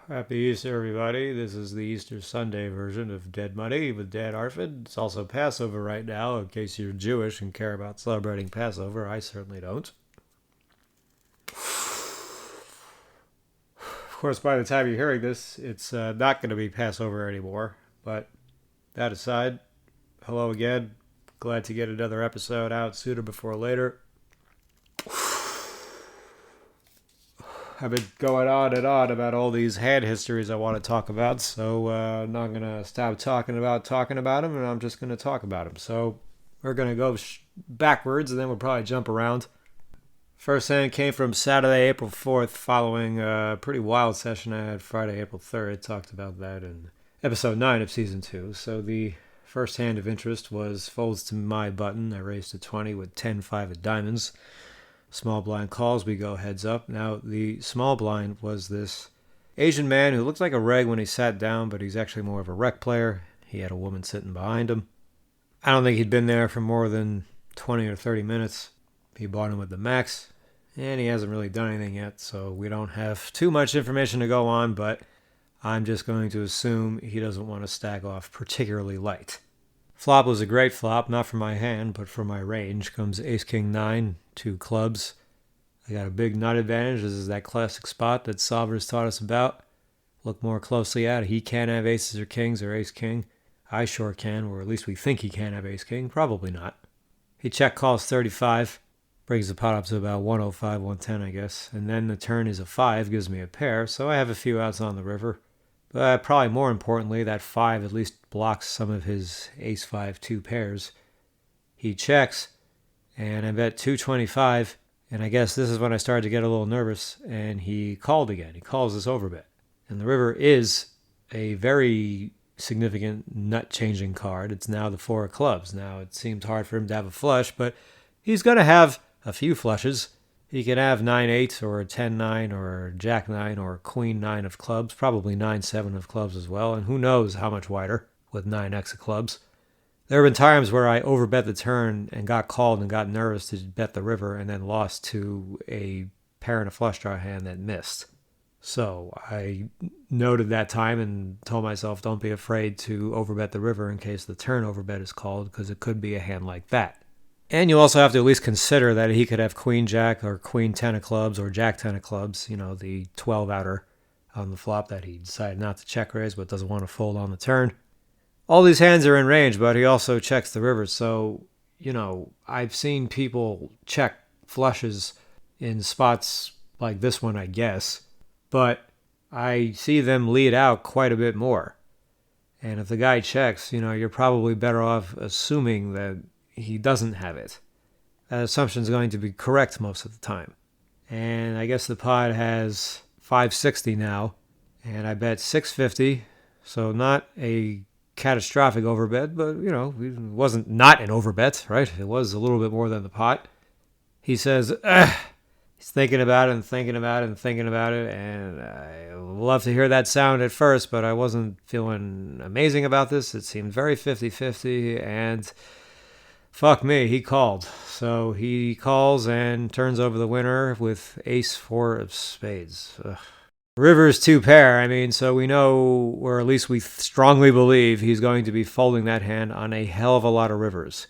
Happy Easter, everybody. This is the Easter Sunday version of Dead Money with Dan Arford. It's also Passover right now, in case you're Jewish and care about celebrating Passover. I certainly don't. Of course, by the time you're hearing this, it's not going to be Passover anymore. But that aside, hello again. Glad to get another episode out sooner before later. I've been going on and on about all these hand histories I want to talk about, so I'm not going to stop talking about them, and I'm just going to talk about them. So we're going to go backwards, and then we'll probably jump around. First hand came from Saturday, April 4th, following a pretty wild session I had Friday, April 3rd. Talked about that in episode 9 of season 2. So the first hand of interest was folds to my button. I raised to 20 with 10-5 of diamonds. Small blind calls, we go heads up. Now, the small blind was this Asian man who looked like a reg when he sat down, but he's actually more of a rec player. He had a woman sitting behind him. I don't think he'd been there for more than 20 or 30 minutes. He bought him with the max, and he hasn't really done anything yet, so we don't have too much information to go on, but I'm just going to assume he doesn't want to stack off particularly light. Flop was a great flop, not for my hand, but for my range. Comes ace-king 9, 2 clubs. I got a big nut advantage. This is that classic spot that solvers taught us about. Look more closely at it. He can't have aces or kings or ace-king. I sure can, or at least we think he can't have ace-king. Probably not. He check calls 35. Brings the pot up to about 105, 110, I guess. And then the turn is a 5, gives me a pair, so I have a few outs on the river. But probably more importantly, that 5 at least blocks some of his ace-5, 2 pairs. He checks, and I bet 225, and I guess this is when I started to get a little nervous, and he called again. He calls this overbet. And the river is a very significant nut-changing card. It's now the 4 of clubs. Now, it seemed hard for him to have a flush, but he's going to have a few flushes. He can have 9-8 or 10-9 or Jack-9 or Queen-9 of clubs, probably 9-7 of clubs as well, and who knows how much wider with 9x of clubs. There have been times where I overbet the turn and got called and got nervous to bet the river and then lost to a pair and a flush draw hand that missed. So I noted that time and told myself don't be afraid to overbet the river in case the turn overbet is called, because it could be a hand like that. And you also have to at least consider that he could have Queen Jack or Queen 10 of clubs or Jack 10 of clubs, the 12 outer on the flop that he decided not to check raise but doesn't want to fold on the turn. All these hands are in range, but he also checks the river. So, I've seen people check flushes in spots like this one, I guess, but I see them lead out quite a bit more. And if the guy checks, you're probably better off assuming that he doesn't have it. That assumption is going to be correct most of the time. And I guess the pot has 560 now, and I bet 650, so not a catastrophic overbet, but, it wasn't not an overbet, right? It was a little bit more than the pot. He says, he's thinking about it and thinking about it and thinking about it, and I love to hear that sound at first, but I wasn't feeling amazing about this. It seemed very 50-50, and fuck me, he called. So he calls and turns over the winner with ace-4 of spades. Ugh. River's 2 pair, so we know, or at least we strongly believe, he's going to be folding that hand on a hell of a lot of rivers.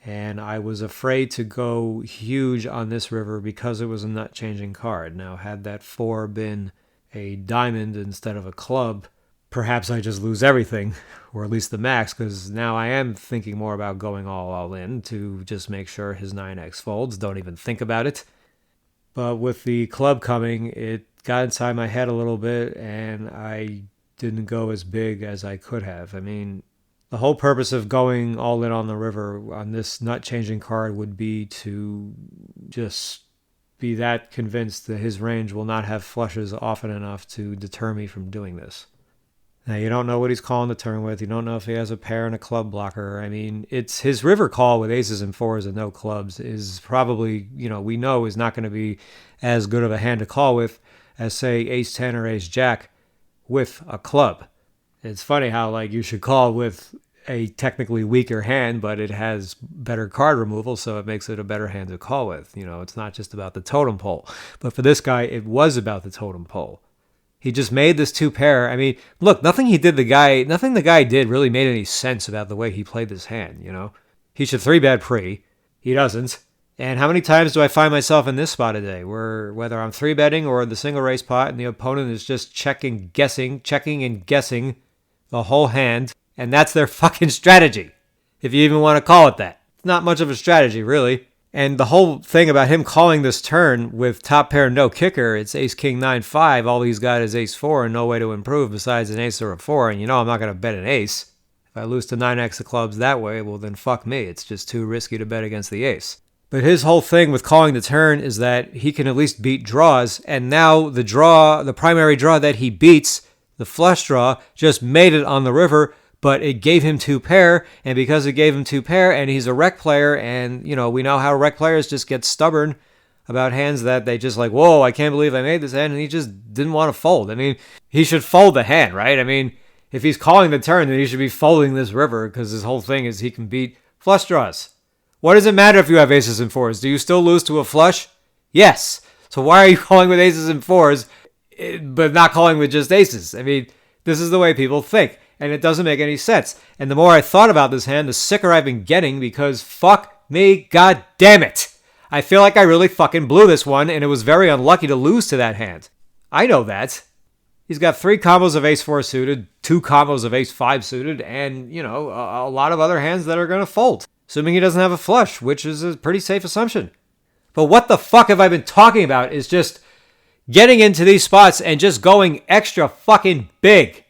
And I was afraid to go huge on this river because it was a nut-changing card. Now, had that 4 been a diamond instead of a club, perhaps I just lose everything, or at least the max, because now I am thinking more about going all in to just make sure his 9x folds. Don't even think about it. But with the club coming, it got inside my head a little bit, and I didn't go as big as I could have. The whole purpose of going all in on the river on this nut-changing card would be to just be that convinced that his range will not have flushes often enough to deter me from doing this. Now, you don't know what he's calling the turn with. You don't know if he has a pair and a club blocker. It's his river call with aces and 4s and no clubs is probably, we know is not going to be as good of a hand to call with as, say, ace-10 or ace-jack with a club. It's funny how, you should call with a technically weaker hand, but it has better card removal, so it makes it a better hand to call with. It's not just about the totem pole. But for this guy, it was about the totem pole. He just made this two pair. I mean, look, nothing the guy did really made any sense about the way he played this hand, you know? He should 3-bet pre. He doesn't. And how many times do I find myself in this spot a day where whether I'm 3-betting or the single raise pot and the opponent is just checking and guessing the whole hand, and that's their fucking strategy, if you even want to call it that. It's not much of a strategy, really. And the whole thing about him calling this turn with top pair no kicker, it's ace, king, 9, 5. All he's got is ace, 4 and no way to improve besides an ace or a 4. And you know I'm not going to bet an ace. If I lose to 9x of clubs that way, well then fuck me. It's just too risky to bet against the ace. But his whole thing with calling the turn is that he can at least beat draws. And now the primary draw that he beats, the flush draw, just made it on the river. But it gave him two pair, and because it gave him two pair, and he's a rec player, and, you know, we know how rec players just get stubborn about hands that they just like, whoa, I can't believe I made this hand, and he just didn't want to fold. I mean, he should fold the hand, right? I mean, if he's calling the turn, then he should be folding this river, because his whole thing is he can beat flush draws. What does it matter if you have aces and fours? Do you still lose to a flush? Yes. So why are you calling with aces and fours, but not calling with just aces? I mean, this is the way people think. And it doesn't make any sense. And the more I thought about this hand, the sicker I've been getting because fuck me, god damn it. I feel like I really fucking blew this one, and it was very unlucky to lose to that hand. I know that. He's got 3 combos of ace-4 suited, 2 combos of ace-5 suited, and, you know, a lot of other hands that are going to fold. Assuming he doesn't have a flush, which is a pretty safe assumption. But what the fuck have I been talking about is just getting into these spots and just going extra fucking big.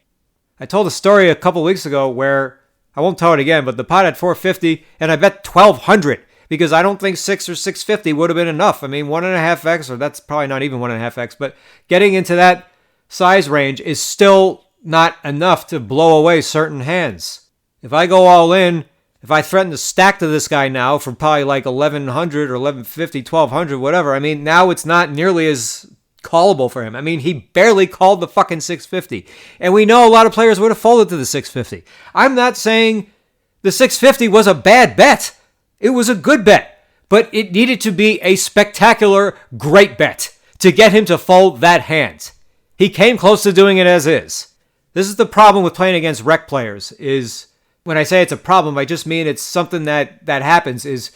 I told a story a couple weeks ago where, I won't tell it again, but the pot had 450 and I bet 1,200 because I don't think 6 or 650 would have been enough. I mean, 1.5x, or that's probably not even 1.5x, but getting into that size range is still not enough to blow away certain hands. If I go all in, if I threaten to stack to this guy now for probably like 1,100 or 1,150, 1,200, whatever, I mean, now it's not nearly as callable for him. I mean, he barely called the fucking 650. And we know a lot of players would have folded to the 650. I'm not saying the 650 was a bad bet. It was a good bet. But it needed to be a spectacular, great bet to get him to fold that hand. He came close to doing it as is. This is the problem with playing against rec players is, when I say it's a problem, I just mean it's something that happens, is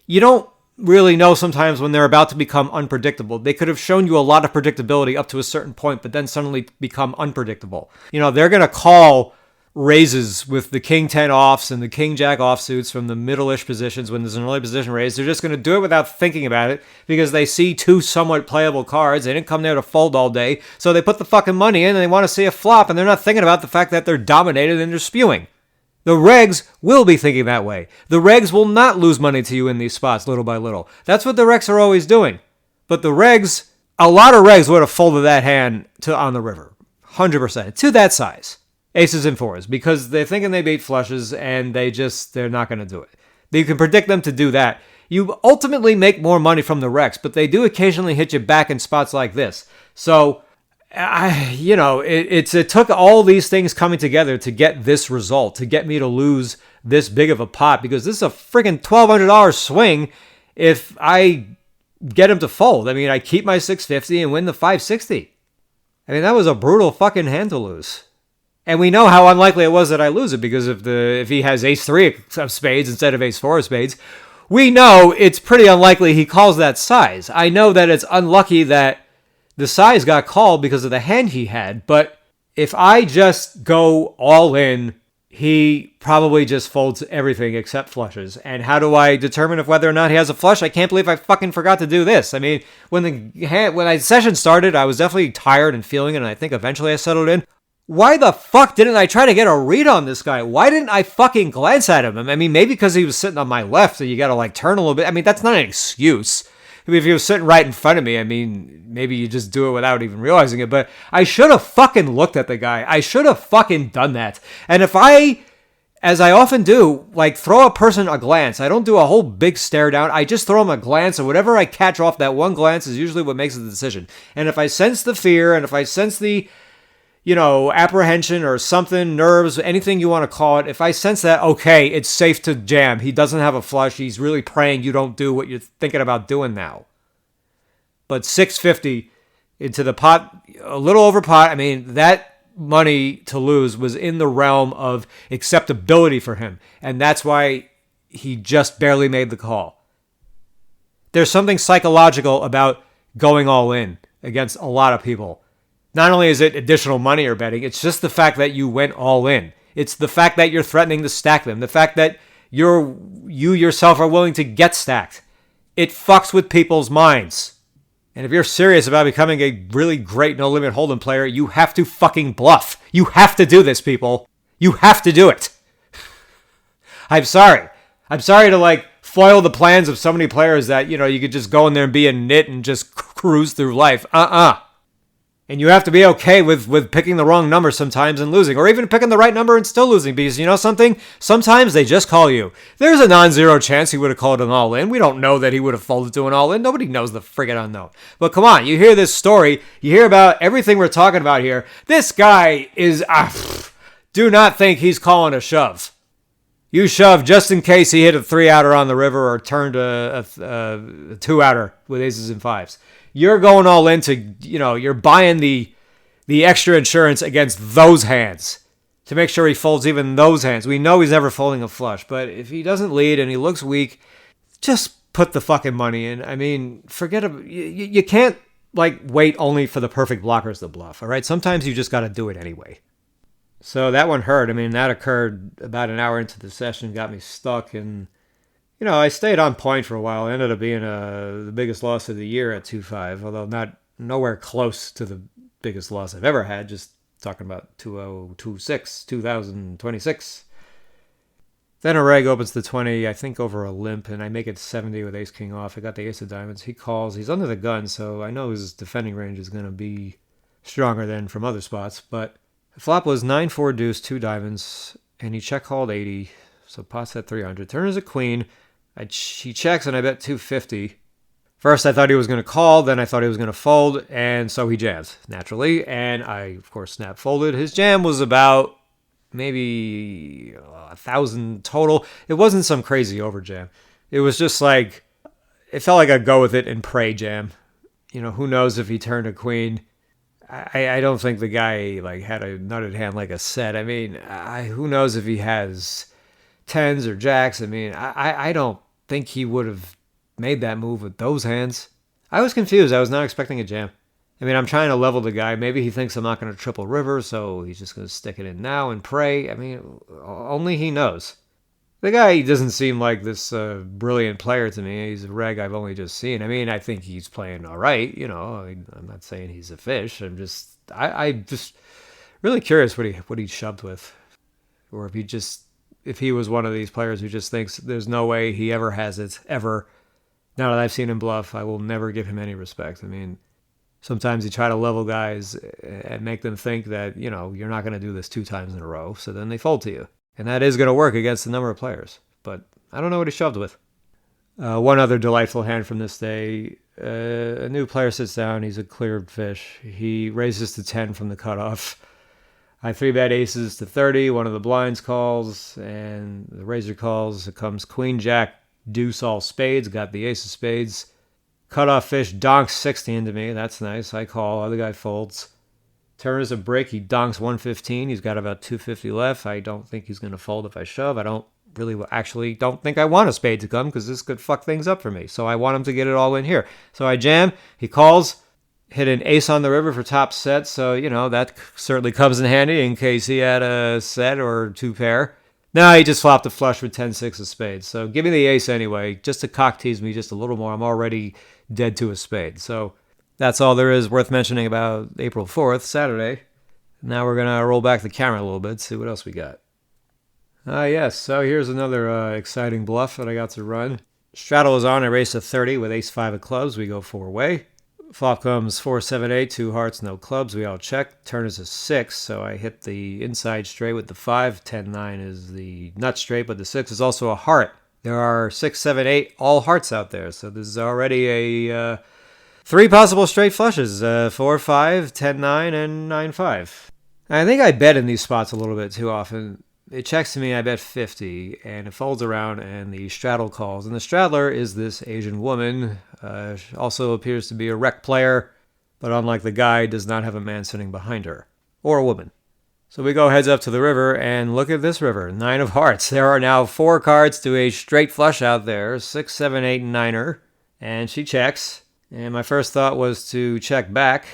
you don't really know sometimes when they're about to become unpredictable. They could have shown you a lot of predictability up to a certain point, but then suddenly become unpredictable. You know, they're going to call raises with the king 10 offs and the king jack offsuits from the middle-ish positions when there's an early position raise. They're just going to do it without thinking about it because they see 2 somewhat playable cards. They didn't come there to fold all day, so they put the fucking money in and they want to see a flop, and they're not thinking about the fact that they're dominated and they're spewing. The regs will be thinking that way. The regs will not lose money to you in these spots little by little. That's what the regs are always doing. But the regs, a lot of regs would have folded that hand on the river. 100%. To that size. Aces and fours. Because they're thinking they beat flushes and they're not going to do it. You can predict them to do that. You ultimately make more money from the regs, but they do occasionally hit you back in spots like this. So, it took all these things coming together to get this result, to get me to lose this big of a pot, because this is a freaking $1,200 swing if I get him to fold. I mean, I keep my 650 and win the 560. I mean, that was a brutal fucking hand to lose. And we know how unlikely it was that I lose it, because if he has ace-3 of spades instead of ace-4 of spades, we know it's pretty unlikely he calls that size. I know that it's unlucky that the size got called because of the hand he had, but if I just go all in, he probably just folds everything except flushes. And how do I determine whether or not he has a flush? I can't believe I fucking forgot to do this. I mean, when the session started, I was definitely tired and feeling it, and I think eventually I settled in. Why the fuck didn't I try to get a read on this guy? Why didn't I fucking glance at him? I mean, maybe because he was sitting on my left, so you gotta like turn a little bit. I mean, that's not an excuse. I mean, if he was sitting right in front of me, I mean, maybe you just do it without even realizing it. But I should have fucking looked at the guy. I should have fucking done that. And if I, as I often do, like throw a person a glance, I don't do a whole big stare down. I just throw him a glance, and whatever I catch off that one glance is usually what makes the decision. And if I sense the fear, and if I sense the, apprehension or something, nerves, anything you want to call it, if I sense that, okay, it's safe to jam. He doesn't have a flush. He's really praying you don't do what you're thinking about doing now. But 650 into the pot, a little over pot. I mean, that money to lose was in the realm of acceptability for him. And that's why he just barely made the call. There's something psychological about going all in against a lot of people. Not only is it additional money you're betting, it's just the fact that you went all in. It's the fact that you're threatening to stack them. The fact that you yourself are willing to get stacked. It fucks with people's minds. And if you're serious about becoming a really great no limit hold'em player, you have to fucking bluff. You have to do this, people. You have to do it. I'm sorry. I'm sorry to foil the plans of so many players that, you could just go in there and be a nit and just cruise through life. And you have to be okay with picking the wrong number sometimes and losing, or even picking the right number and still losing, because you know something? Sometimes they just call you. There's a non-zero chance he would have called an all-in. We don't know that he would have folded to an all-in. Nobody knows the friggin' unknown. But come on, you hear this story, you hear about everything we're talking about here. This guy is, do not think he's calling a shove. You shove just in case he hit a 3-outer on the river or turned a 2-outer with aces and fives. You're going all into, you're buying the extra insurance against those hands to make sure he folds even those hands. We know he's never folding a flush, but if he doesn't lead and he looks weak, just put the fucking money in. I mean, forget it. You can't wait only for the perfect blockers to bluff, all right? Sometimes you just got to do it anyway. So that one hurt. I mean, that occurred about an hour into the session, got me stuck, and I stayed on point for a while. It ended up being the biggest loss of the year at 2-5, although nowhere close to the biggest loss I've ever had. Just talking about 2026. Then a reg opens the 20, I think over a limp, and I make it 70 with ace king off. I got the ace of diamonds. He calls. He's under the gun, so I know his defending range is going to be stronger than from other spots. But the flop was 9-4 deuce, 2 diamonds, and he check called 80, so pot's at 300. Turn is a queen. He checks, and I bet 250. First, I thought he was going to call. Then I thought he was going to fold, and so he jams, naturally. And I, of course, snap folded. His jam was about maybe 1,000 total. It wasn't some crazy over jam. It was just it felt like a go with it and pray jam. Who knows if he turned a queen. I don't think the guy had a nutted hand like a set. I mean, who knows if he has tens or jacks. I mean, I don't think he would have made that move with those hands. I was confused. I was not expecting a jam. I mean, I'm trying to level the guy. Maybe he thinks I'm not going to triple river, so he's just going to stick it in now and pray. I mean, only he knows. The guy doesn't seem like this brilliant player to me. He's a reg I've only just seen. I mean, I think he's playing all right. I'm not saying he's a fish. I'm just really curious what he shoved with, or if he was one of these players who just thinks there's no way he ever has it, ever. Now that I've seen him bluff, I will never give him any respect. I mean, sometimes you try to level guys and make them think that, you're not going to do this 2 times in a row, so then they fold to you. And that is going to work against a number of players. But I don't know what he shoved with. One other delightful hand from this day. A new player sits down. He's a cleared fish. He raises to 10 from the cutoff. I 3-bet aces to 30. One of the blinds calls, and the raiser calls. It comes queen, jack, deuce, all spades. Got the ace of spades. Cutoff fish donks 60 into me. That's nice. I call. Other guy folds. Turn is a break. He donks 115. He's got about 250 left. I don't think he's going to fold if I shove. I don't think I want a spade to come because this could fuck things up for me. So I want him to get it all in here. So I jam. He calls. Hit an ace on the river for top set, so, that certainly comes in handy in case he had a set or 2 pair. No, he just flopped a flush with 10-6 of spades. So give me the ace anyway, just to cock tease me just a little more. I'm already dead to a spade. So that's all there is worth mentioning about April 4th, Saturday. Now we're going to roll back the camera a little bit, see what else we got. Yes, so here's another exciting bluff that I got to run. Straddle is on. I race to 30 with ace-5 of clubs. We go 4-way. Flop comes 4-7-8, 2 hearts, no clubs. We all check. Turn is a 6, so I hit the inside straight with the 5. 10-9 is the nut straight, but the 6 is also a heart. There are 6, 7, 8 all hearts out there, so this is already a 3 possible straight flushes. 4-5, 10-9, and 9-5. I think I bet in these spots a little bit too often. It checks to me, I bet 50, and it folds around, and the straddle calls. And the straddler is this Asian woman. Also appears to be a rec player. But unlike the guy, does not have a man sitting behind her. Or a woman. So we go heads up to the river, and look at this river. 9 of hearts. There are now 4 cards to a straight flush out there. 6, 7, 8, and 9er. And she checks. And my first thought was to check back.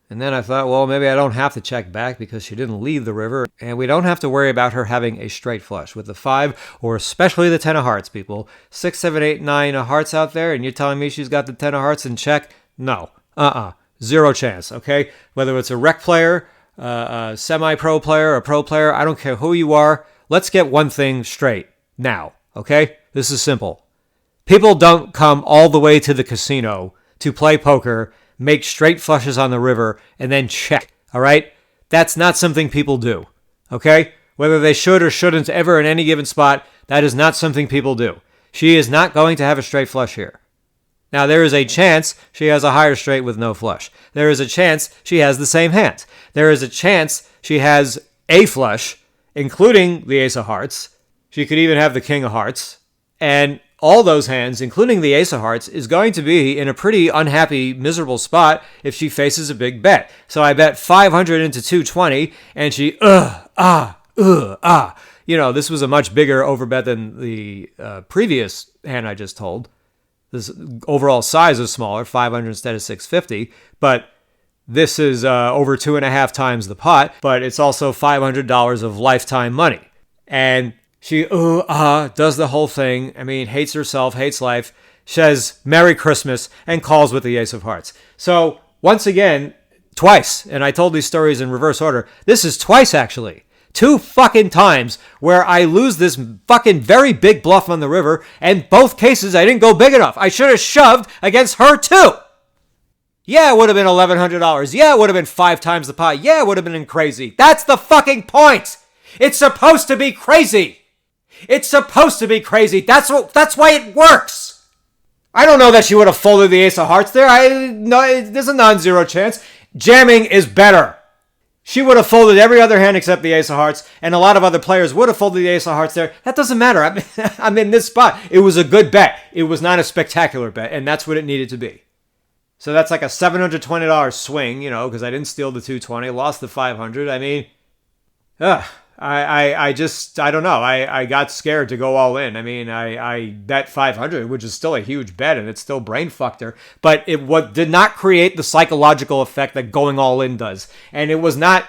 And then I thought, well, maybe I don't have to check back because she didn't leave the river. And we don't have to worry about her having a straight flush. With the 5, or especially the 10 of hearts, people. 6, 7, 8, 9 of hearts out there, and you're telling me she's got the 10 of hearts in check? No. Zero chance, okay? Whether it's a rec player, a semi-pro player, a pro player, I don't care who you are. Let's get one thing straight now, okay? This is simple. People don't come all the way to the casino to play poker, make straight flushes on the river, and then check, all right? That's not something people do, okay? Whether they should or shouldn't ever in any given spot, that is not something people do. She is not going to have a straight flush here. Now, there is a chance she has a higher straight with no flush. There is a chance she has the same hand. There is a chance she has a flush, including the ace of hearts. She could even have the king of hearts. And all those hands, including the ace of hearts, is going to be in a pretty unhappy, miserable spot if she faces a big bet. So I bet 500 into 220, and she, You know, this was a much bigger overbet than the previous hand I just told. This overall size is smaller, 500 instead of 650, but this is over 2.5 times the pot, but it's also $500 of lifetime money. And she, does the whole thing. I mean, hates herself, hates life, says Merry Christmas, and calls with the ace of hearts. So, once again, twice, and I told these stories in reverse order, this is twice actually. 2 fucking times where I lose this fucking very big bluff on the river, and both cases I didn't go big enough. I should have shoved against her too. Yeah, it would have been $1,100. Yeah, it would have been 5 times the pot. Yeah, it would have been crazy. That's the fucking point. It's supposed to be crazy. It's supposed to be crazy. That's why it works. I don't know that she would have folded the ace of hearts there. There's a non-zero chance. Jamming is better. She would have folded every other hand except the ace of hearts, and a lot of other players would have folded the ace of hearts there. That doesn't matter. I'm in this spot. It was a good bet. It was not a spectacular bet, and that's what it needed to be. So that's like a $720 swing, you know, because I didn't steal the 220, lost the 500. I mean, I don't know. I got scared to go all in. I mean, I bet 500, which is still a huge bet, and it still brain fucked her. But it did not create the psychological effect that going all in does. And it was not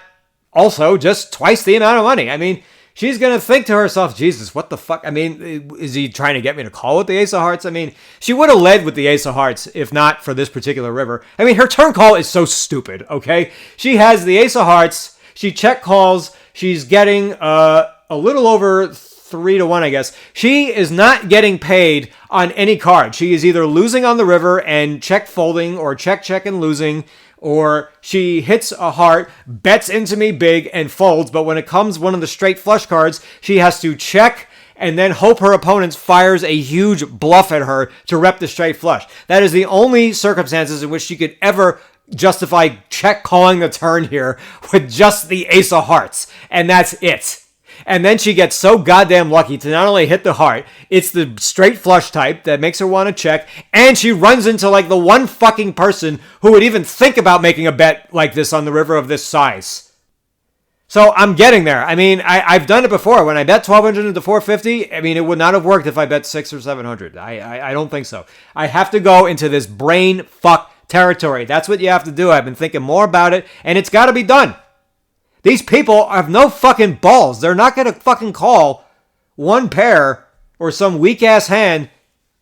also just twice the amount of money. I mean, she's going to think to herself, Jesus, what the fuck? I mean, is he trying to get me to call with the ace of hearts? I mean, she would have led with the ace of hearts if not for this particular river. I mean, her turn call is so stupid, okay? She has the ace of hearts. She check calls. She's getting a little over 3-1, I guess. She is not getting paid on any card. She is either losing on the river and check folding, or check and losing, or she hits a heart, bets into me big, and folds. But when it comes one of the straight flush cards, she has to check and then hope her opponent fires a huge bluff at her to rep the straight flush. That is the only circumstances in which she could ever justify check calling the turn here with just the ace of hearts. And that's it. And then she gets so goddamn lucky to not only hit the heart, it's the straight flush type that makes her want to check, and she runs into like the one fucking person who would even think about making a bet like this on the river of this size. So I'm getting there. I mean, I've done it before. When I bet 1,200 into 450, I mean, it would not have worked if I bet 600 or 700. I don't think so. I have to go into this brain fuck territory. That's what you have to do. I've been thinking more about it, and it's got to be done. These people have no fucking balls. They're not going to fucking call one pair or some weak-ass hand,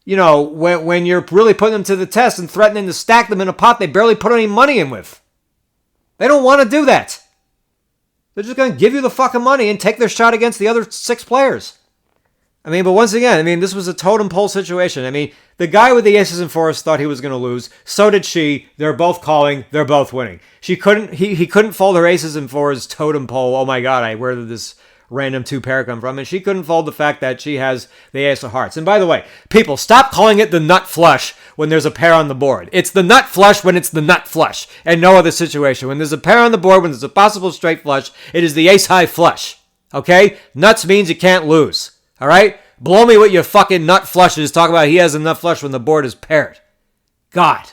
you know, when you're really putting them to the test and threatening to stack them in a pot they barely put any money in with. They don't want to do that. They're just going to give you the fucking money and take their shot against the other 6 players. I mean, but once again, I mean, this was a totem pole situation. I mean, the guy with the aces and fours thought he was going to lose. So did she. They're both calling. They're both winning. He couldn't fold her aces and fours totem pole. Oh my God, where did this random 2 pair come from? And she couldn't fold the fact that she has the ace of hearts. And by the way, people, stop calling it the nut flush when there's a pair on the board. It's the nut flush when it's the nut flush and no other situation. When there's a pair on the board, when there's a possible straight flush, it is the ace high flush. Okay? Nuts means you can't lose. All right? Blow me with your fucking nut flushes. Talk about he has a nut flush when the board is paired. God.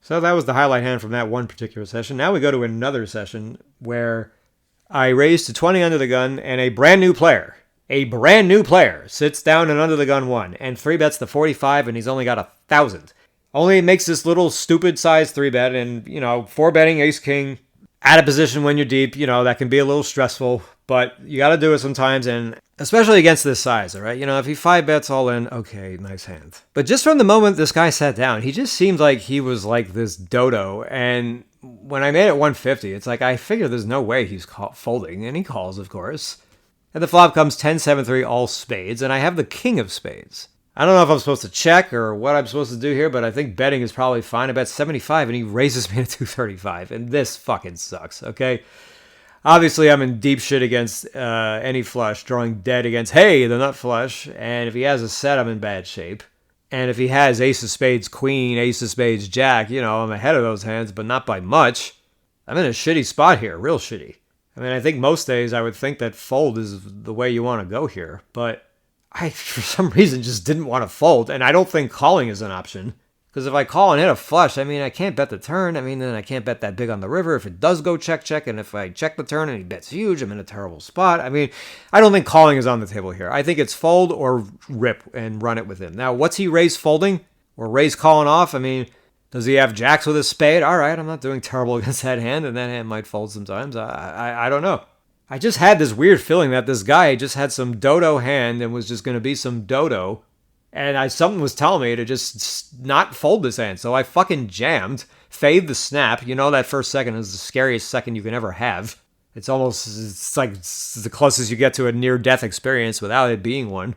So that was the highlight hand from that one particular session. Now we go to another session where I raise to 20 under the gun, and a brand new player sits down and under the gun one, and 3-bets the 45, and he's only got 1,000. Only makes this little stupid size 3-bet, and, 4-betting ace-king, out of position when you're deep, that can be a little stressful, but you got to do it sometimes, and especially against this size, all right? If he 5-bets all in, okay, nice hand. But just from the moment this guy sat down, he just seemed like he was like this dodo, and when I made it 150, it's like I figure there's no way he's folding, and he calls, of course. And the flop comes 10-7-3 all spades, and I have the king of spades. I don't know if I'm supposed to check or what I'm supposed to do here, but I think betting is probably fine. I bet 75, and he raises me to 235, and this fucking sucks, okay? Obviously, I'm in deep shit against any flush, drawing dead against, hey, the nut flush, and if he has a set, I'm in bad shape. And if he has ace of spades, queen, ace of spades, jack, I'm ahead of those hands, but not by much. I'm in a shitty spot here, real shitty. I mean, I think most days I would think that fold is the way you want to go here, but I, for some reason, just didn't want to fold, and I don't think calling is an option. Because if I call and hit a flush, I can't bet the turn. Then I can't bet that big on the river if it does go check, and if I check the turn and he bets huge, I'm in a terrible spot. I don't think calling is on the table here. I think it's fold or rip and run it with him. Now, what's he raise folding or raise calling off? Does he have jacks with a spade? All right, I'm not doing terrible against that hand, and that hand might fold sometimes. I don't know. I just had this weird feeling that this guy just had some dodo hand and was just going to be some dodo. And something was telling me to just not fold this hand. So I fucking jammed, fade the snap. That first second is the scariest second you can ever have. It's like it's the closest you get to a near-death experience without it being one.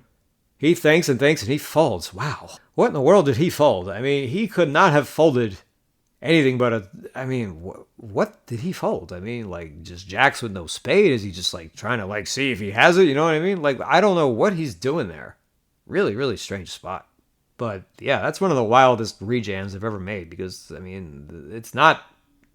He thinks and he folds. Wow. What in the world did he fold? He could not have folded anything but what did he fold? Just jacks with no spade? Is he just trying to see if he has it? You know what I mean? I don't know what he's doing there. Really, really strange spot. But yeah, that's one of the wildest rejams I've ever made because, it's not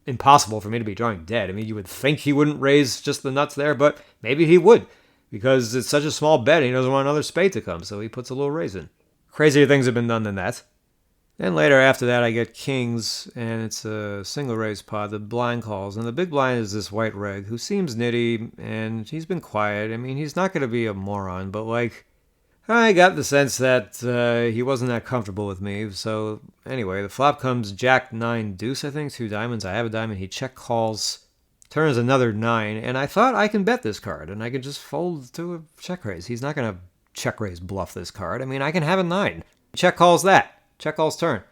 impossible for me to be drawing dead. You would think he wouldn't raise just the nuts there, but maybe he would because it's such a small bet and he doesn't want another spade to come, so he puts a little raise in. Crazier things have been done than that. Then later after that, I get kings, and it's a single raise pot. The blind calls, and the big blind is this white reg who seems nitty, and he's been quiet. He's not going to be a moron, but I got the sense that he wasn't that comfortable with me. So anyway, the flop comes jack 9 deuce, I think, 2 diamonds. I have a diamond. He check calls, turns another 9, and I thought I can bet this card, and I can just fold to a check raise. He's not going to check raise bluff this card. I can have a 9. Check calls that. Check calls turn.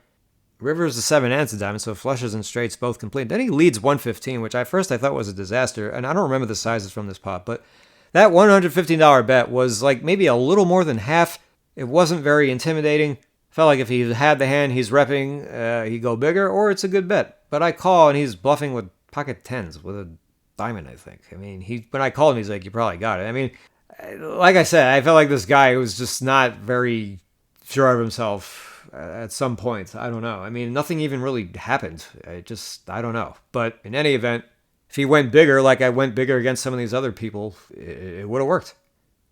River's the 7 and a diamond, so flushes and straights both complete. Then he leads 115, which at first I thought was a disaster, and I don't remember the sizes from this pot, but that $115 bet was maybe a little more than half. It wasn't very intimidating. Felt like if he had the hand he's repping, he'd go bigger, or it's a good bet. But I call, and he's bluffing with pocket 10s, with a diamond, I think. When I called him, he's like, you probably got it. Like I said, I felt like this guy was just not very sure of himself at some point. I don't know. Nothing even really happened. I don't know. But in any event, if he went bigger, like I went bigger against some of these other people, it would have worked.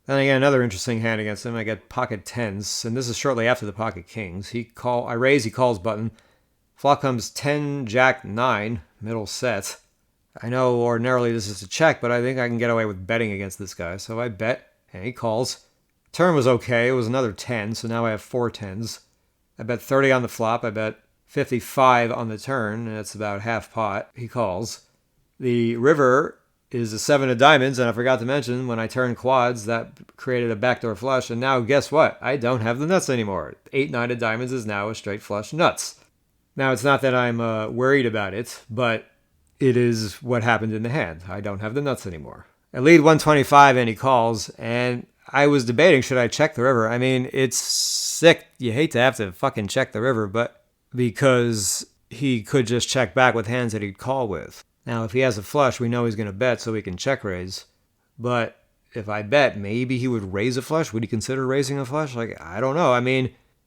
Then I get another interesting hand against him. I get pocket 10s, and this is shortly after the pocket kings. I raise, he calls button. Flop comes 10, jack 9, middle set. I know ordinarily this is a check, but I think I can get away with betting against this guy. So I bet, and he calls. Turn was okay. It was another 10, so now I have 4 10s. I bet 30 on the flop. I bet 55 on the turn, and it's about half pot. He calls. The river is a 7 of diamonds, and I forgot to mention, when I turned quads, that created a backdoor flush, and now guess what? I don't have the nuts anymore. 8, 9 of diamonds is now a straight flush nuts. Now, it's not that I'm worried about it, but it is what happened in the hand. I don't have the nuts anymore. I lead 125, and he calls, and I was debating, should I check the river? It's sick. You hate to have to fucking check the river, but because he could just check back with hands that he'd call with. Now, if he has a flush, we know he's going to bet, so we can check raise. But if I bet, maybe he would raise a flush. Would he consider raising a flush? I don't know.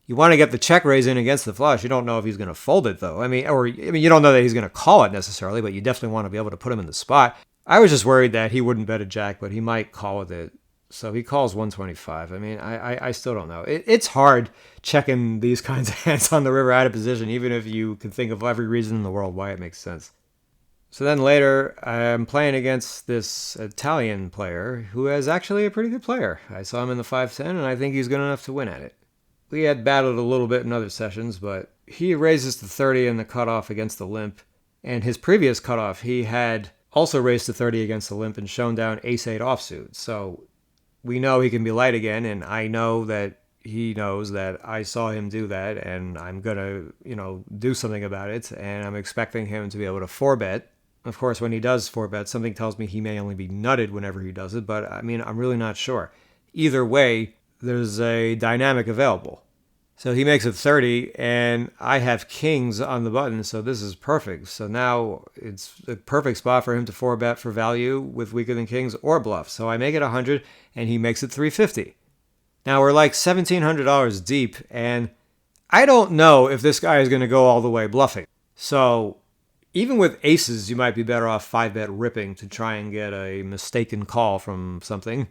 You want to get the check raise in against the flush. You don't know if he's going to fold it, though. You don't know that he's going to call it necessarily, but you definitely want to be able to put him in the spot. I was just worried that he wouldn't bet a jack, but he might call with it. So he calls 125. I mean, I still don't know. It's hard checking these kinds of hands on the river out of position, even if you can think of every reason in the world why it makes sense. So then later, I'm playing against this Italian player who is actually a pretty good player. I saw him in the 5-10, and I think he's good enough to win at it. We had battled a little bit in other sessions, but he raises to 30 in the cutoff against the limp. And his previous cutoff, he had also raised to 30 against the limp and shown down ace-8 offsuit. So we know he can be light again, and I know that he knows that I saw him do that, and I'm going to, do something about it, and I'm expecting him to be able to 4-bet. Of course, when he does 4-bet, something tells me he may only be nutted whenever he does it, but I mean, I'm really not sure. Either way, there's a dynamic available. So he makes it 30, and I have kings on the button, so this is perfect. So now it's a perfect spot for him to 4-bet for value with weaker than kings or bluff. So I make it 100, and he makes it 350. Now we're like $1,700 deep, and I don't know if this guy is going to go all the way bluffing. So even with aces, you might be better off 5-bet ripping to try and get a mistaken call from something.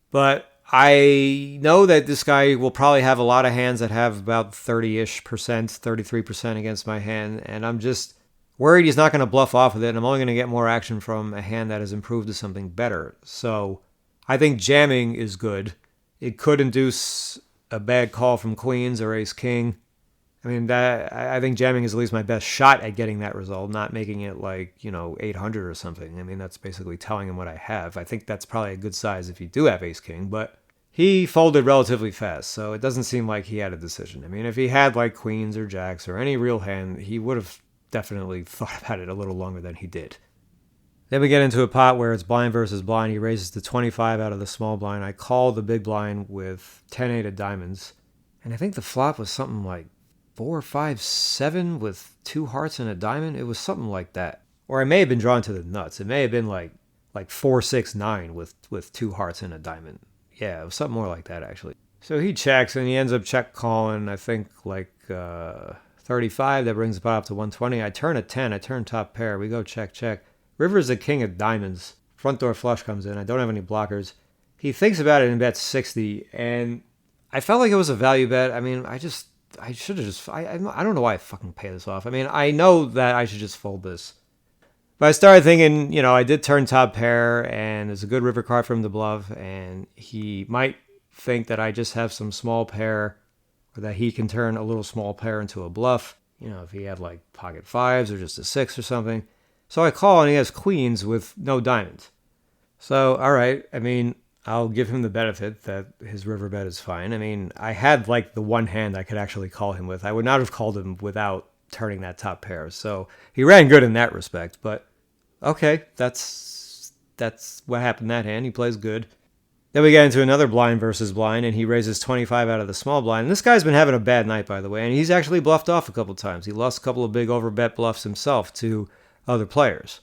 But I know that this guy will probably have a lot of hands that have about 30-ish percent, 33% against my hand, and I'm just worried he's not going to bluff off with it, and I'm only going to get more action from a hand that has improved to something better. So I think jamming is good. It could induce a bad call from queens or ace-king. I mean, I think jamming is at least my best shot at getting that result, not making it like, 800 or something. I mean, that's basically telling him what I have. I think that's probably a good size if you do have ace-king, but he folded relatively fast, so it doesn't seem like he had a decision. I mean, if he had like queens or jacks or any real hand, he would have definitely thought about it a little longer than he did. Then we get into a pot where it's blind versus blind. He raises to 25 out of the small blind. I call the big blind with 10-8 of diamonds. And I think the flop was something like 4-5-7 with 2 hearts and a diamond. It was something like that. Or I may have been drawn to the nuts. It may have been like 4-6-9 with 2 hearts and a diamond. Yeah, it was something more like that, actually. So he checks, and he ends up check calling, I think, 35. That brings the pot up to 120. I turn a 10. I turn top pair. We go check, check. River's the king of diamonds. Front door flush comes in. I don't have any blockers. He thinks about it and bets 60, and I felt like it was a value bet. I mean, I should have just... I don't know why I fucking pay this off. I mean, I know that I should just fold this. But I started thinking, I did turn top pair, and there's a good river card for him to bluff, and he might think that I just have some small pair, or that he can turn a little small pair into a bluff, if he had like pocket fives or just a 6 or something. So I call, and he has queens with no diamonds. So, all right, I mean, I'll give him the benefit that his river bet is fine. I mean, I had like the one hand I could actually call him with. I would not have called him without turning that top pair. So he ran good in that respect, but okay, that's what happened that hand. He plays good. Then we get into another blind versus blind, and he raises 25 out of the small blind. And this guy's been having a bad night, by the way, and he's actually bluffed off a couple times. He lost a couple of big overbet bluffs himself to other players.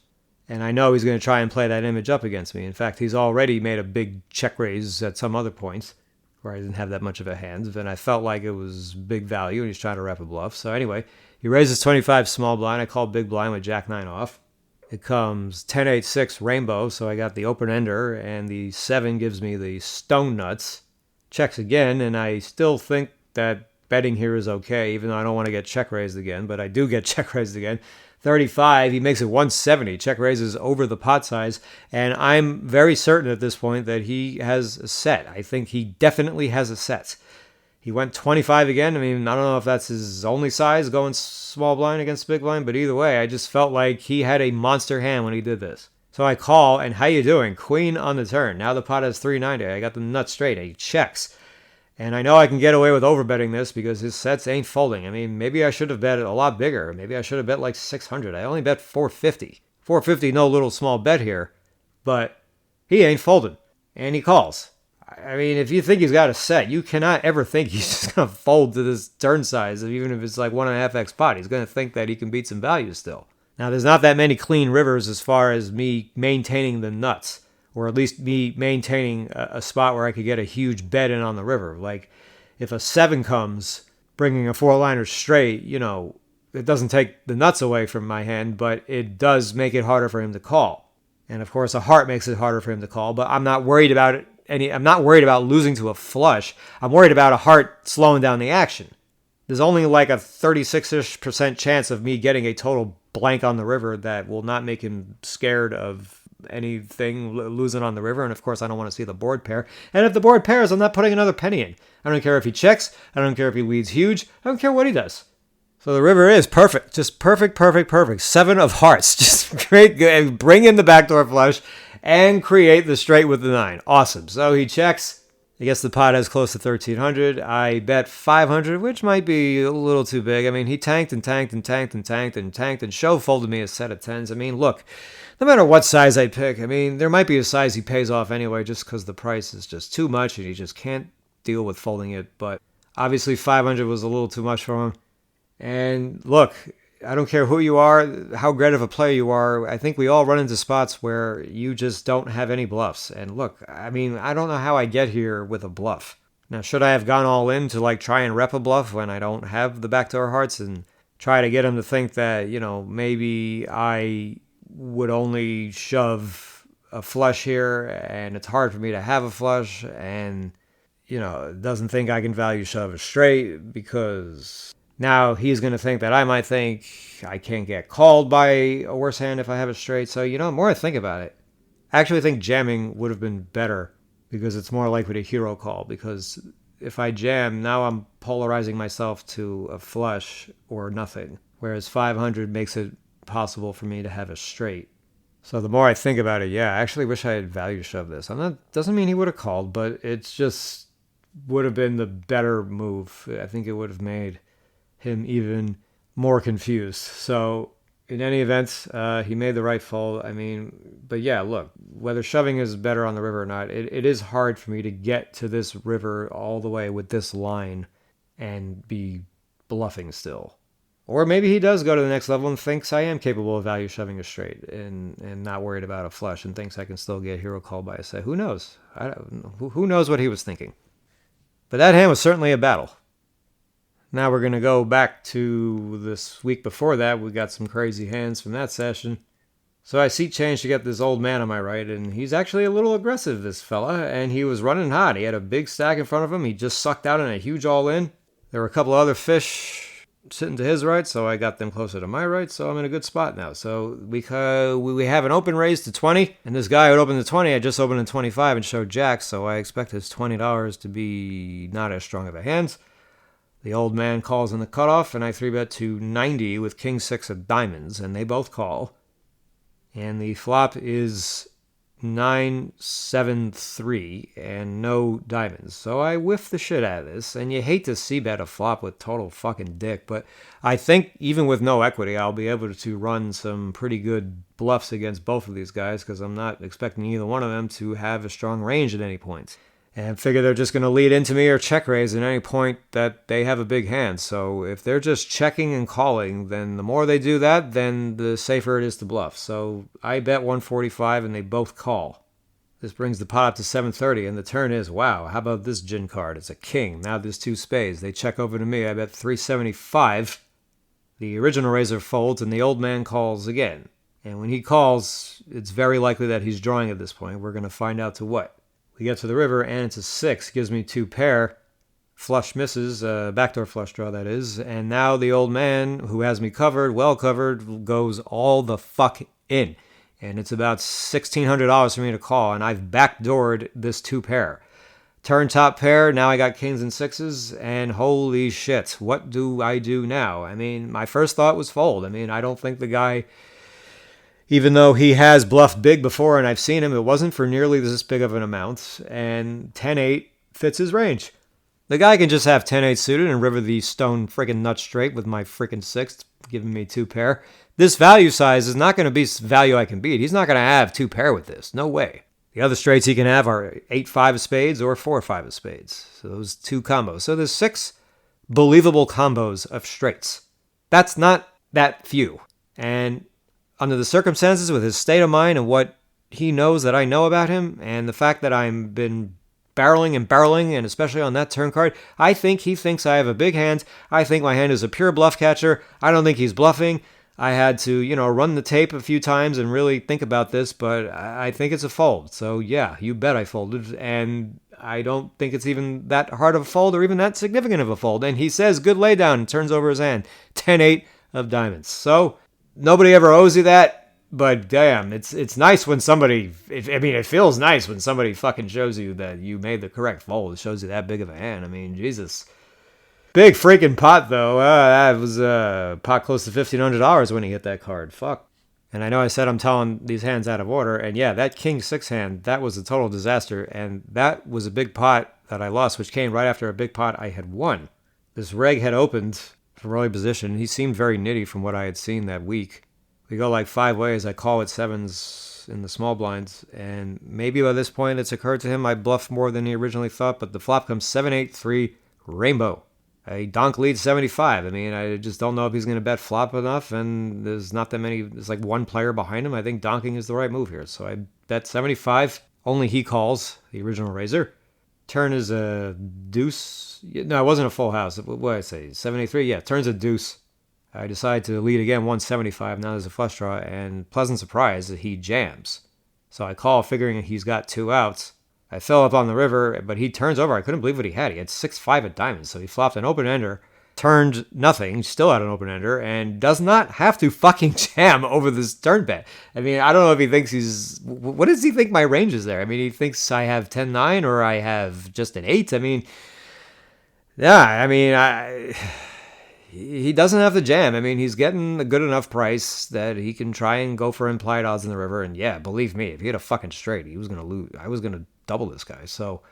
And I know he's going to try and play that image up against me. In fact, he's already made a big check raise at some other points where I didn't have that much of a hand, and I felt like it was big value, and he's trying to wrap a bluff. So anyway, he raises 25 small blind. I call big blind with jack 9 off. It comes 10-8-6 rainbow, so I got the open ender, and the 7 gives me the stone nuts. Checks again, and I still think that betting here is okay, even though I don't want to get check raised again, but I do get check raised again. 35, he makes it 170. Check raises over the pot size, and I'm very certain at this point that he has a set. I think he definitely has a set. He went 25 again. I mean, I don't know if that's his only size going small blind against big blind, but either way, I just felt like he had a monster hand when he did this. So I call, and how you doing? Queen on the turn. Now the pot has 390. I got the nut straight. He checks. And I know I can get away with overbetting this because his sets ain't folding. I mean, maybe I should have bet a lot bigger. Maybe I should have bet like 600. I only bet 450. 450, no little small bet here. But he ain't folding. And he calls. I mean, if you think he's got a set, you cannot ever think he's just going to fold to this turn size, even if it's like 1.5x pot. He's going to think that he can beat some value still. Now, there's not that many clean rivers as far as me maintaining the nuts, or at least me maintaining a spot where I could get a huge bet in on the river. Like, if a 7 comes, bringing a 4-liner straight, it doesn't take the nuts away from my hand, but it does make it harder for him to call. And of course, a heart makes it harder for him to call, but I'm not worried about it I'm not worried about losing to a flush. I'm worried about a heart slowing down the action. There's only like a 36-ish% chance of me getting a total blank on the river that will not make him scared of anything losing on the river. And of course, I don't want to see the board pair. And if the board pairs, I'm not putting another penny in. I don't care if he checks. I don't care if he leads huge. I don't care what he does. So the river is perfect. Just perfect. 7 of hearts. Just great. Bring in the backdoor flush and create the straight with the 9. Awesome. So he checks. I guess the pot has close to 1,300. I bet 500, which might be a little too big. I mean, he tanked and show folded me a set of 10s. I mean, look, no matter what size I pick, I mean, there might be a size he pays off anyway just because the price is just too much and he just can't deal with folding it. But obviously 500 was a little too much for him. And look, I don't care who you are, how great of a player you are. I think we all run into spots where you just don't have any bluffs. And look, I mean, I don't know how I get here with a bluff. Now, should I have gone all in to like try and rep a bluff when I don't have the backdoor hearts and try to get him to think that, maybe I would only shove a flush here and it's hard for me to have a flush and, doesn't think I can value shove a straight because now he's going to think that I might think I can't get called by a worse hand if I have it straight. So, the more I think about it, I actually think jamming would have been better because it's more likely to hero call. Because if I jam, now I'm polarizing myself to a flush or nothing. Whereas 500 makes it possible for me to have a straight. So the more I think about it, I actually wish I had value shoved this. Doesn't mean he would have called, but it's just would have been the better move. I think it would have made him even more confused. So in any event, he made the right fold. I mean, but look, whether shoving is better on the river or not, it is hard for me to get to this river all the way with this line and be bluffing still. Or maybe he does go to the next level and thinks I am capable of value shoving a straight and not worried about a flush and thinks I can still get hero called by a set. Who knows? Who knows what he was thinking? But that hand was certainly a battle. Now we're going to go back to this week before that. We got some crazy hands from that session. So I seat changed to get this old man on my right, and he's actually a little aggressive, this fella, and he was running hot. He had a big stack in front of him. He just sucked out in a huge all-in. There were a couple other fish sitting to his right, so I got them closer to my right, so I'm in a good spot now. So we have an open raise to 20, and this guy who opened to 20, I just opened in 25 and showed jacks, so I expect his $20 to be not as strong of a hand. The old man calls in the cutoff, and I 3-bet to 90 with king 6 of diamonds, and they both call. And the flop is 9-7-3 and no diamonds. So I whiff the shit out of this, and you hate to see bet a flop with total fucking dick, but I think even with no equity, I'll be able to run some pretty good bluffs against both of these guys because I'm not expecting either one of them to have a strong range at any point. And figure they're just going to lead into me or check raise at any point that they have a big hand. So if they're just checking and calling, then the more they do that, then the safer it is to bluff. So I bet 145 and they both call. This brings the pot up to 730 and the turn is, wow, how about this gin card? It's a king. Now there's 2 spades. They check over to me. I bet 375. The original raiser folds and the old man calls again. And when he calls, it's very likely that he's drawing at this point. We're going to find out to what. We get to the river, and it's a 6. Gives me 2 pair. Flush misses, backdoor flush draw, that is. And now the old man, who has me covered, well covered, goes all the fuck in. And it's about $1,600 for me to call, and I've backdoored this 2 pair. Turn top pair, now I got kings and 6s, and holy shit, what do I do now? I mean, my first thought was fold. I mean, I don't think the guy... Even though he has bluffed big before and I've seen him, it wasn't for nearly this big of an amount. And 10-8 fits his range. The guy can just have 10-8 suited and river the stone freaking nut straight with my freaking 6, giving me 2 pair. This value size is not going to be value I can beat. He's not going to have 2 pair with this. No way. The other straights he can have are 8-5 of spades or 4-5 of spades. So those 2 combos. So there's 6 believable combos of straights. That's not that few. And under the circumstances, with his state of mind and what he knows that I know about him, and the fact that I've been barreling, and especially on that turn card, I think he thinks I have a big hand. I think my hand is a pure bluff catcher. I don't think he's bluffing. I had to, run the tape a few times and really think about this, but I think it's a fold. So yeah, you bet I folded. And I don't think it's even that hard of a fold or even that significant of a fold. And he says, good laydown, and turns over his hand. 10-8 of diamonds. So nobody ever owes you that. But damn, it's nice when somebody, it feels nice when somebody fucking shows you that you made the correct fold. It shows you that big of a hand. I mean, Jesus. Big freaking pot, though. That was a pot close to $1,500 when he hit that card. Fuck. And I know I said I'm telling these hands out of order. And yeah, that King 6 hand, that was a total disaster. And that was a big pot that I lost, which came right after a big pot I had won. This reg had opened from early position. He seemed very nitty from what I had seen that week. We go like 5 ways. I call with 7s in the small blinds. And maybe by this point it's occurred to him I bluffed more than he originally thought. But the flop comes 7-8-3 rainbow. A donk leads 75. I mean, I just don't know if he's going to bet flop enough, and there's not that many. There's like one player behind him. I think donking is the right move here. So I bet 75. Only he calls, the original raiser. Turn is a deuce. No, it wasn't a full house. What did I say? 73? Yeah, turn's a deuce. I decide to lead again, 175. Now there's a flush draw, and pleasant surprise that he jams. So I call, figuring he's got 2 outs. I fell up on the river, but he turns over. I couldn't believe what he had. He had 6-5 at diamonds, so he flopped an open-ender, turned nothing, still had an open-ender, and does not have to fucking jam over this turn bet. I mean, I don't know if he thinks he's... What does he think my range is there? I mean, he thinks I have 10-9 or I have just an 8. I mean, yeah, he doesn't have to jam. I mean, he's getting a good enough price that he can try and go for implied odds in the river. And yeah, believe me, if he had a fucking straight, he was going to lose. I was going to double this guy. So,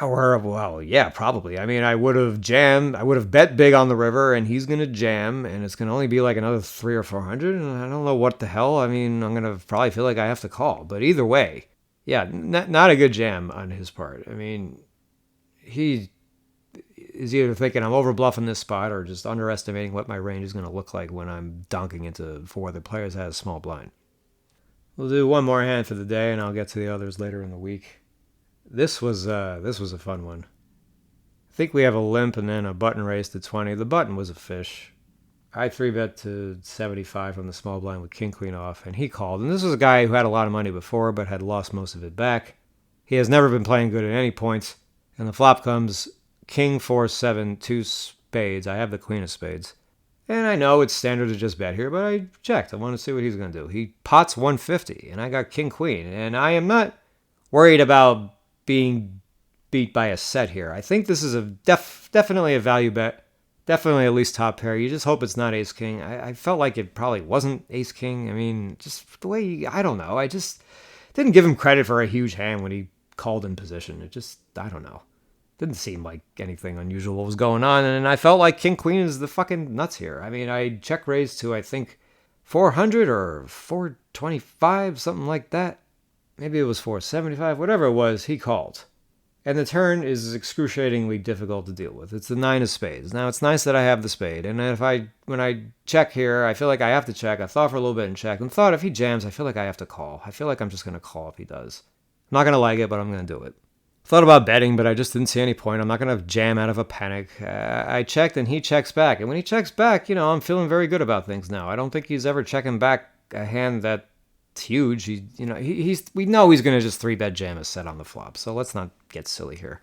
well, yeah, probably. I mean, I would have jammed. I would have bet big on the river, and he's going to jam, and it's going to only be like another 300 or 400. And I don't know what the hell. I mean, I'm going to probably feel like I have to call. But either way, yeah, not a good jam on his part. I mean, he is either thinking I'm over bluffing this spot or just underestimating what my range is going to look like when I'm donking into 4 other players that has a small blind. We'll do one more hand for the day, and I'll get to the others later in the week. This was a fun one. I think we have a limp and then a button raise to 20. The button was a fish. I 3-bet to 75 from the small blind with king queen off, and he called. And this was a guy who had a lot of money before, but had lost most of it back. He has never been playing good at any points, and the flop comes king 4-7 2 spades. I have the queen of spades. And I know it's standard to just bet here, but I checked. I want to see what he's going to do. He pots 150, and I got king-queen. And I am not worried about being beat by a set here. I think this is definitely a value bet. Definitely at least top pair. You just hope it's not ace-king. I felt like it probably wasn't ace-king. I mean, just the way I don't know. I just didn't give him credit for a huge hand when he called in position. It just, I don't know. Didn't seem like anything unusual was going on, and I felt like king queen is the fucking nuts here. I mean, I check raised to I think 400 or 425, something like that. Maybe it was 475, whatever it was. He called, and the turn is excruciatingly difficult to deal with. It's the 9 of spades. Now it's nice that I have the spade, and when I check here, I feel like I have to check. I thought for a little bit and checked, and thought if he jams, I feel like I have to call. I feel like I'm just gonna call if he does. I'm not gonna like it, but I'm gonna do it. Thought about betting, but I just didn't see any point. I'm not going to jam out of a panic. I checked, and he checks back. And when he checks back, I'm feeling very good about things now. I don't think he's ever checking back a hand that's huge. We know he's going to just 3-bet jam a set on the flop. So let's not get silly here.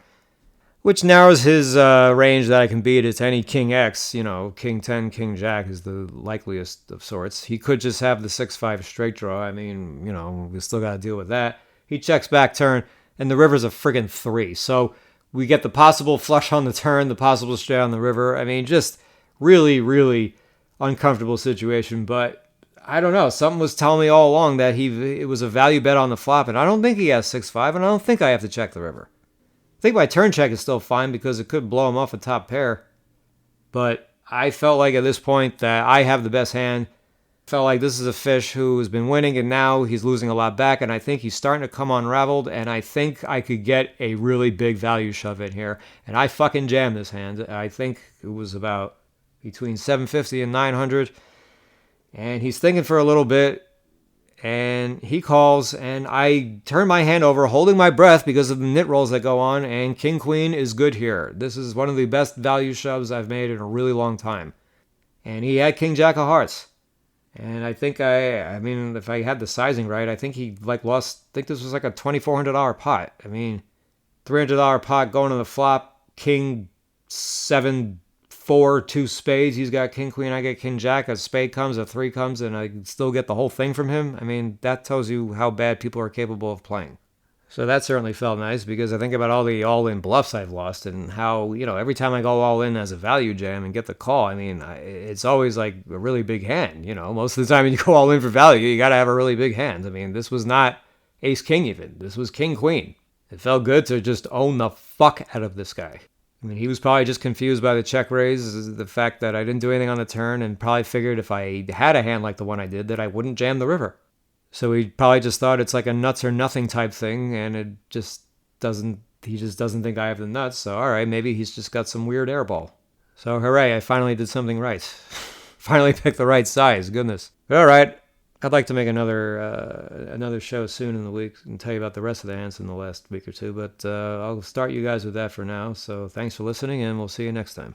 Which narrows his range that I can beat. It's any king X. King 10, king jack is the likeliest of sorts. He could just have the 6-5 straight draw. I mean, we still got to deal with that. He checks back turn. And the river's a friggin' 3. So we get the possible flush on the turn, the possible straight on the river. I mean, just really, really uncomfortable situation. But I don't know. Something was telling me all along that it was a value bet on the flop. And I don't think he has 6-5, and I don't think I have to check the river. I think my turn check is still fine because it could blow him off a top pair. But I felt like at this point that I have the best hand. Felt like this is a fish who has been winning, and now he's losing a lot back, and I think he's starting to come unraveled, and I think I could get a really big value shove in here, and I fucking jammed this hand. I think it was about between 750 and 900, and he's thinking for a little bit, and he calls, and I turn my hand over, holding my breath because of the nit rolls that go on, and king queen is good here. This is one of the best value shoves I've made in a really long time. And he had King Jack of Hearts. And I mean, if I had the sizing right, I think he like lost. I think this was like a $2,400 pot. I mean, $300 pot going to the flop. King 7 4 2 spades. He's got King Queen. I get King Jack. A spade comes, a three comes, and I still get the whole thing from him. I mean, that tells you how bad people are capable of playing. So that certainly felt nice because I think about all the all-in bluffs I've lost and how, every time I go all in as a value jam and get the call, I mean, it's always like a really big hand. Most of the time when you go all in for value, you got to have a really big hand. I mean, this was not ace king even. This was king queen. It felt good to just own the fuck out of this guy. I mean, he was probably just confused by the check raise, the fact that I didn't do anything on the turn, and probably figured if I had a hand like the one I did that I wouldn't jam the river. So he probably just thought it's like a nuts or nothing type thing, and he just doesn't think I have the nuts. So, all right, maybe he's just got some weird airball. So, hooray, I finally did something right. Finally picked the right size, goodness. But all right, I'd like to make another show soon in the week and tell you about the rest of the hands in the last week or two, but I'll start you guys with that for now. So, thanks for listening, and we'll see you next time.